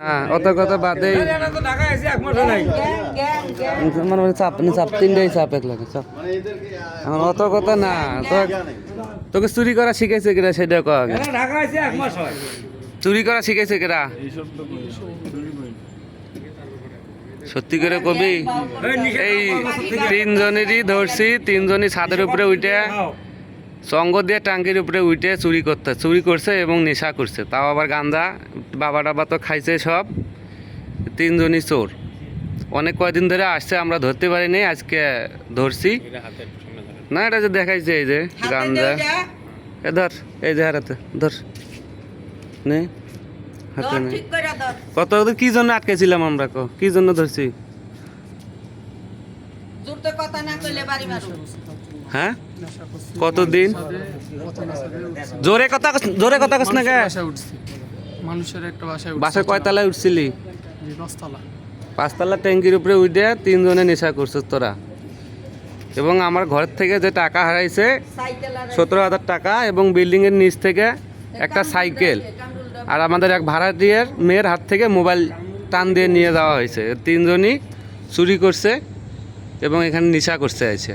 হ্যাঁ অত কথা বাদে মানে চাপ চাপ তিনটাই চাপ এক লাগে চাপ এখন অত কথা না তোকে চুরি করা শিখেছে কিনা সেটা কয় আগে চুরি করা শিখেছে কিনা সত্যি করে কবি এই তিনজনেরই ধরছি তিনজনই ছাদের উপরে উঠে সঙ্গ দিয়ে টাঙ্কির উপরে উঠে চুরি করছে এবং নেশা করছে তাও আবার গাঁজা বাবা টাবা তো খাইছে সব তিনজনই চোর অনেক কয়দিন ধরে আসছে আমরা ধরতে পারিনি আজকে ধরছি না এটা যে দেখাইছে এই যে গাঁজা এ ধর এই যে হারাতে ধর নে হাতে নে কত কি জন্য আটকেছিলাম আমরা কি জন্য ধরছি হ্যাঁ কতদিন জোরে কথা কস না মানুষের একটা বাসায় কয়তলায় উঠছিলি পাঁচতলা ট্যাঙ্কির উপরে উঠে তিনজনে নেশা করছিস তোরা এবং আমার ঘর থেকে যে টাকা হারাইছে 17,000 টাকা এবং বিল্ডিং এর নিচ থেকে একটা সাইকেল আর আমাদের এক ভাড়াটিয়ার মেয়ের হাত থেকে মোবাইল টান দিয়ে নিয়ে যাওয়া হয়েছে তিনজনই চুরি করছে এবং এখানে নেশা করছে আছে